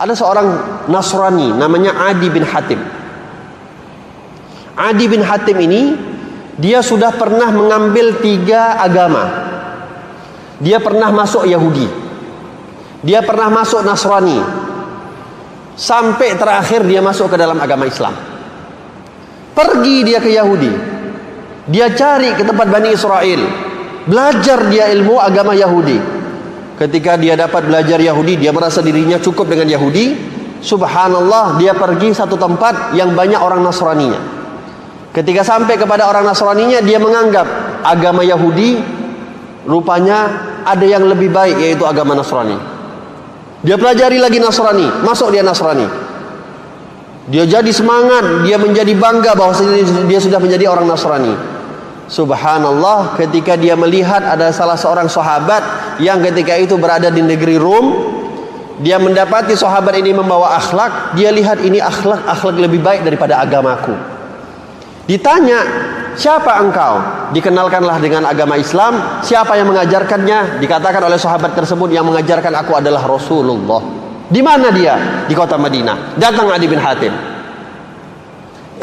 Ada seorang Nasrani namanya Adi bin Hatim. Adi bin Hatim ini dia sudah pernah mengambil 3 agama. Dia pernah masuk Yahudi, dia pernah masuk Nasrani, sampai terakhir dia masuk ke dalam agama Islam. Pergi dia ke Yahudi, dia cari ke tempat Bani Israel, belajar dia ilmu agama Yahudi. Ketika dia dapat belajar Yahudi, dia merasa dirinya cukup dengan Yahudi. Subhanallah, dia pergi satu tempat yang banyak orang Nasraninya. Ketika sampai kepada orang Nasraninya, dia menganggap agama Yahudi rupanya ada yang lebih baik, yaitu agama Nasrani. Dia pelajari lagi Nasrani, masuk dia Nasrani. Dia jadi semangat, dia menjadi bangga bahwa dia sudah menjadi orang Nasrani. Subhanallah, ketika dia melihat ada salah seorang sahabat yang ketika itu berada di negeri Rom, dia mendapati sahabat ini membawa akhlak. Dia lihat ini akhlak lebih baik daripada agamaku. Ditanya, siapa engkau? Dikenalkanlah dengan agama Islam. Siapa yang mengajarkannya? Dikatakan oleh sahabat tersebut, yang mengajarkan aku adalah Rasulullah. Di mana dia? Di kota Madinah. Datang Adi bin Hatim,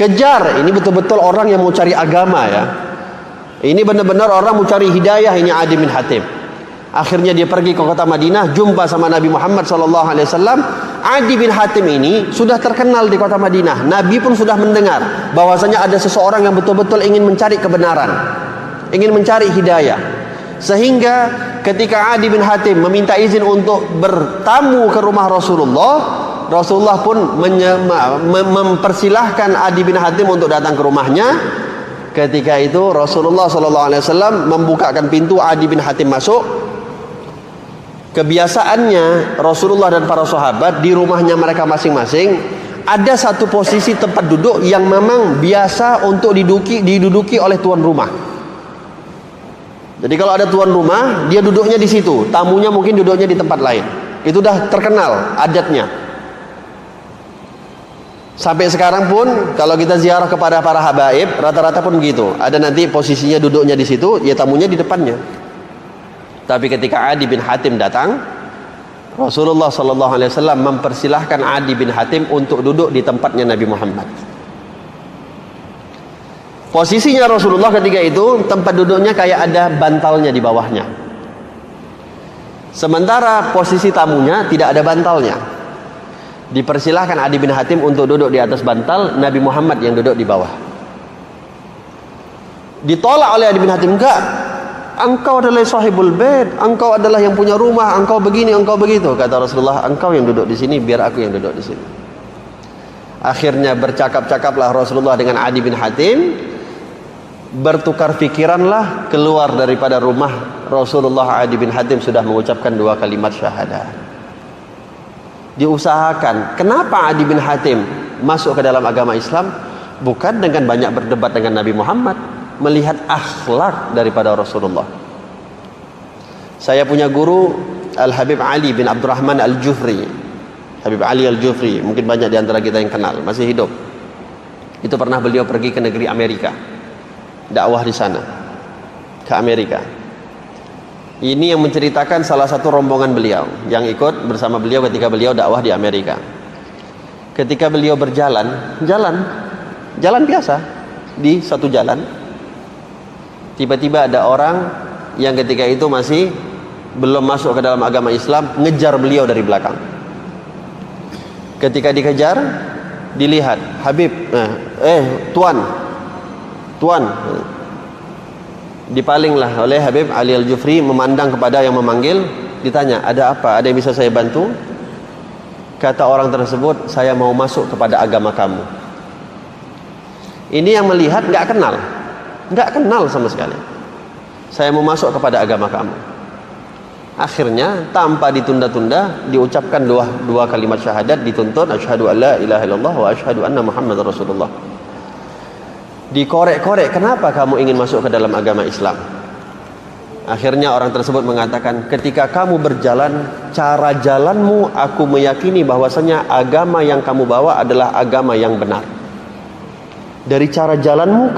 kejar. Ini betul-betul orang yang mau cari agama ya. Ini benar-benar orang mau cari hidayah. Ini Adi bin Hatim. Akhirnya dia pergi ke kota Madinah, jumpa sama Nabi Muhammad SAW. Adi bin Hatim ini sudah terkenal di kota Madinah. Nabi pun sudah mendengar bahwasanya ada seseorang yang betul-betul ingin mencari kebenaran, ingin mencari hidayah. Sehingga ketika Adi bin Hatim meminta izin untuk bertamu ke rumah Rasulullah, Rasulullah pun mempersilahkan Adi bin Hatim untuk datang ke rumahnya. Ketika itu Rasulullah SAW membukakan pintu, Adi bin Hatim masuk. Kebiasaannya Rasulullah dan para sahabat di rumahnya mereka masing-masing ada satu posisi tempat duduk yang memang biasa untuk diduduki oleh tuan rumah. Jadi kalau ada tuan rumah, dia duduknya di situ, tamunya mungkin duduknya di tempat lain. Itu dah terkenal adatnya. Sampai sekarang pun kalau kita ziarah kepada para habaib, rata-rata pun begitu. Ada nanti posisinya duduknya di situ, ya tamunya di depannya. Tapi ketika Adi bin Hatim datang, Rasulullah SAW mempersilahkan Adi bin Hatim untuk duduk di tempatnya Nabi Muhammad. Posisinya Rasulullah ketika itu, tempat duduknya kayak ada bantalnya di bawahnya. Sementara posisi tamunya tidak ada bantalnya. Dipersilahkan Adi bin Hatim untuk duduk di atas bantal, Nabi Muhammad yang duduk di bawah. Ditolak oleh Adi bin Hatim, enggak, engkau adalah sahibul bait, engkau adalah yang punya rumah, engkau begini, engkau begitu. Kata Rasulullah, engkau yang duduk di sini, biar aku yang duduk di sini. Akhirnya bercakap-cakaplah Rasulullah dengan Adi bin Hatim, bertukar pikiranlah, keluar daripada rumah Rasulullah. Adi bin Hatim sudah mengucapkan 2 kalimat syahadah. Diusahakan. Kenapa Adi bin Hatim masuk ke dalam agama Islam? Bukan dengan banyak berdebat dengan Nabi Muhammad, melihat akhlak daripada Rasulullah. Saya punya guru Al-Habib Ali bin Abdurrahman Al-Jufri. Habib Ali Al-Jufri, mungkin banyak di antara kita yang kenal, masih hidup. Itu pernah beliau pergi ke negeri Amerika, dakwah di sana, ke Amerika. Ini yang menceritakan salah satu rombongan beliau yang ikut bersama beliau ketika beliau dakwah di Amerika. Ketika beliau berjalan, jalan biasa di satu jalan, tiba-tiba ada orang yang ketika itu masih belum masuk ke dalam agama Islam, ngejar beliau dari belakang. Ketika dikejar, dilihat, Habib, tuan, dipalinglah oleh Habib Ali Al-Jufri, memandang kepada yang memanggil, ditanya, ada apa? Ada yang bisa saya bantu? Kata orang tersebut, saya mau masuk kepada agama kamu. Ini yang melihat nggak kenal sama sekali. Saya mau masuk kepada agama kamu. Akhirnya tanpa ditunda-tunda diucapkan dua kalimat syahadat, dituntut asyhadu alla ilaha illallah wa asyhadu anna muhammadar rasulullah. Dikorek-korek, kenapa kamu ingin masuk ke dalam agama Islam? Akhirnya orang tersebut mengatakan, ketika kamu berjalan, cara jalanmu aku meyakini bahwasanya agama yang kamu bawa adalah agama yang benar. Dari cara jalanmu,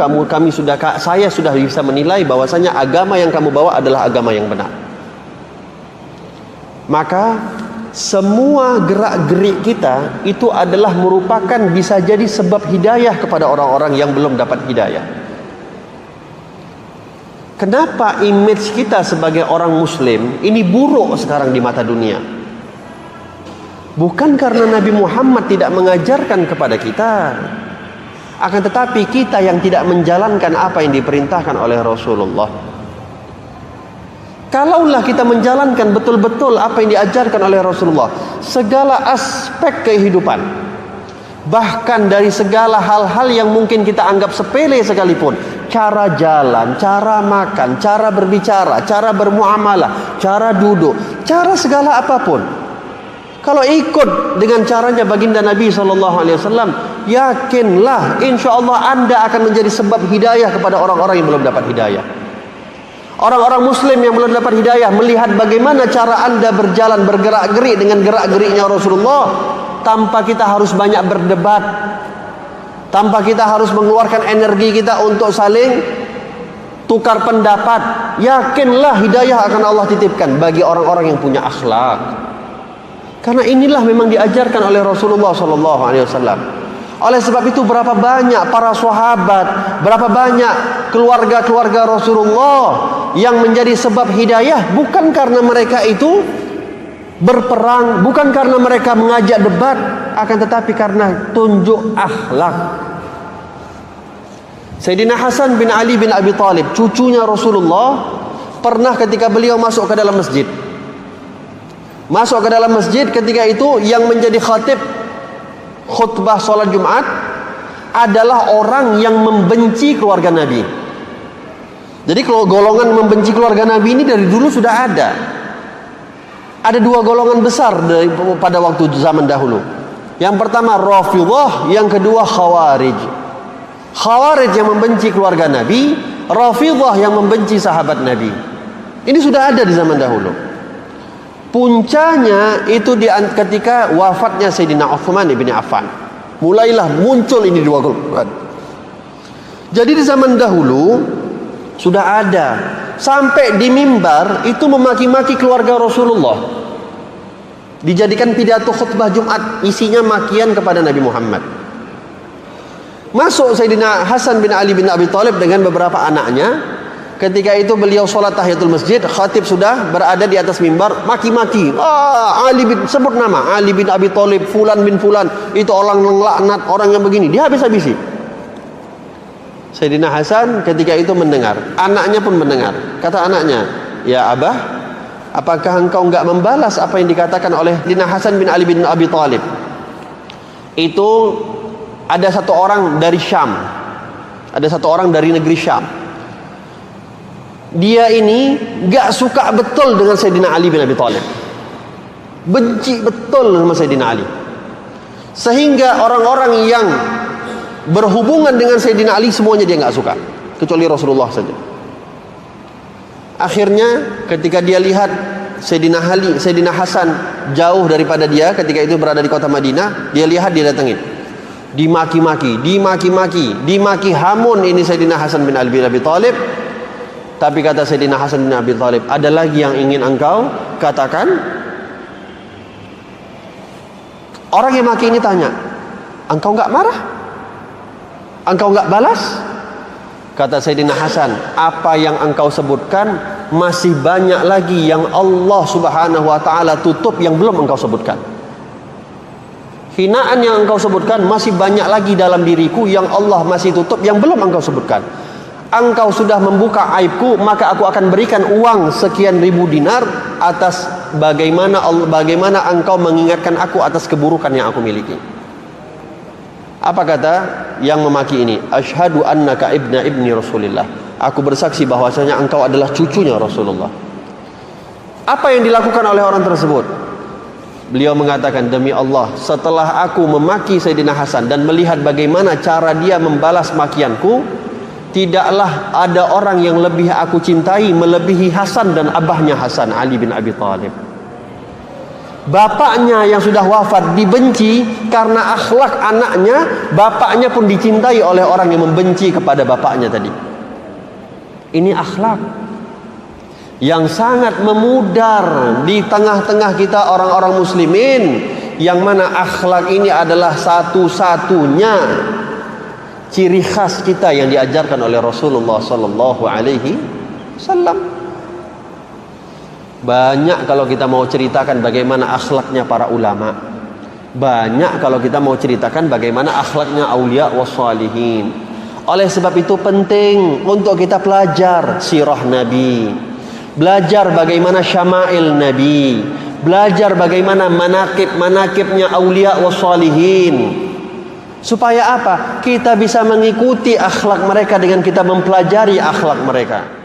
saya sudah bisa menilai bahwasanya agama yang kamu bawa adalah agama yang benar. Maka semua gerak-gerik kita itu adalah merupakan bisa jadi sebab hidayah kepada orang-orang yang belum dapat hidayah. Kenapa image kita sebagai orang muslim ini buruk sekarang di mata dunia? Bukan karena Nabi Muhammad tidak mengajarkan kepada kita, akan tetapi kita yang tidak menjalankan apa yang diperintahkan oleh Rasulullah. Kalaulah kita menjalankan betul-betul apa yang diajarkan oleh Rasulullah, segala aspek kehidupan, bahkan dari segala hal-hal yang mungkin kita anggap sepele sekalipun, cara jalan, cara makan, cara berbicara, cara bermuamalah, cara duduk, cara segala apapun, kalau ikut dengan caranya baginda Nabi SAW, yakinlah insya Allah Anda akan menjadi sebab hidayah kepada orang-orang yang belum dapat hidayah. Orang-orang muslim yang belum dapat hidayah melihat bagaimana cara Anda berjalan, bergerak-gerik dengan gerak-geriknya Rasulullah, tanpa kita harus banyak berdebat, tanpa kita harus mengeluarkan energi kita untuk saling tukar pendapat. Yakinlah hidayah akan Allah titipkan bagi orang-orang yang punya akhlak. Karena inilah memang diajarkan oleh Rasulullah SAW. Oleh sebab itu berapa banyak para sahabat, berapa banyak keluarga-keluarga Rasulullah yang menjadi sebab hidayah, bukan karena mereka itu berperang, bukan karena mereka mengajak debat, akan tetapi karena tunjuk akhlak. Sayyidina Hasan bin Ali bin Abi Thalib, cucunya Rasulullah, pernah ketika beliau masuk ke dalam masjid, ketika itu yang menjadi khatib khutbah solat Jumat adalah orang yang membenci keluarga Nabi. Jadi kalau golongan membenci keluarga Nabi ini dari dulu sudah ada. Ada dua golongan besar pada waktu zaman dahulu. Yang pertama Rafidhah, yang kedua Khawarij. Khawarij yang membenci keluarga Nabi, Rafidhah yang membenci sahabat Nabi. Ini sudah ada di zaman dahulu. Puncanya itu ketika wafatnya Sayyidina Utsman bin Affan. Mulailah muncul ini dua golongan. Jadi di zaman dahulu sudah ada. Sampai di mimbar itu memaki-maki keluarga Rasulullah. Dijadikan pidato khutbah Jumat, isinya makian kepada Nabi Muhammad. Masuk Sayyidina Hasan bin Ali bin Abi Thalib dengan beberapa anaknya. Ketika itu beliau sholat tahiyatul masjid, khatib sudah berada di atas mimbar, maki-maki. Ali bin, sebut nama Ali bin Abi Thalib, Fulan bin Fulan, itu orang yang laknat, orang yang begini, dia habis-habisi. Sayyidina Hasan ketika itu mendengar, anaknya pun mendengar. Kata anaknya, ya Abah, apakah engkau enggak membalas apa yang dikatakan oleh Sayyidina Hasan bin Ali bin Abi Thalib? Itu ada satu orang dari Syam, ada satu orang dari negeri Syam. Dia ini gak suka betul dengan Sayyidina Ali bin Abi Thalib, benci betul sama Sayyidina Ali, sehingga orang-orang yang berhubungan dengan Sayyidina Ali semuanya dia gak suka, kecuali Rasulullah saja. Akhirnya ketika dia lihat Sayyidina Hasan jauh daripada dia, ketika itu berada di kota Madinah, dia lihat, dia datangin, dimaki hamun ini Sayyidina Hasan bin Ali bin Abi Thalib. Tapi kata Sayyidina Hasan bin Abi Thalib, ada lagi yang ingin engkau katakan? Orang yang maki ini tanya, engkau enggak marah? Engkau enggak balas? Kata Sayyidina Hasan, apa yang engkau sebutkan masih banyak lagi yang Allah Subhanahu wa taala tutup yang belum engkau sebutkan. Hinaan yang engkau sebutkan masih banyak lagi dalam diriku yang Allah masih tutup yang belum engkau sebutkan. Engkau sudah membuka aibku, maka aku akan berikan uang sekian ribu dinar atas bagaimana engkau mengingatkan aku atas keburukan yang aku miliki. Apa kata yang memaki ini? Asyhadu annaka ibni Rasulillah. Aku bersaksi bahwasanya engkau adalah cucunya Rasulullah. Apa yang dilakukan oleh orang tersebut? Beliau mengatakan, demi Allah, setelah aku memaki Sayyidina Hasan dan melihat bagaimana cara dia membalas makianku, tidaklah ada orang yang lebih aku cintai melebihi Hasan dan abahnya Hasan, Ali bin Abi Thalib. Bapaknya yang sudah wafat dibenci karena akhlak anaknya, bapaknya pun dicintai oleh orang yang membenci kepada bapaknya tadi. Ini akhlak. yang sangat memudar di tengah-tengah kita orang-orang muslimin, yang mana akhlak ini adalah satu-satunya ciri khas kita yang diajarkan oleh Rasulullah sallallahu alaihi wasallam. Banyak kalau kita mau ceritakan bagaimana akhlaknya para ulama, banyak kalau kita mau ceritakan bagaimana akhlaknya aulia wassalihin. Oleh sebab itu penting untuk kita belajar sirah Nabi, belajar bagaimana syama'il Nabi, belajar bagaimana manakib-manakibnya aulia wassalihin. Supaya apa? Kita bisa mengikuti akhlak mereka dengan kita mempelajari akhlak mereka.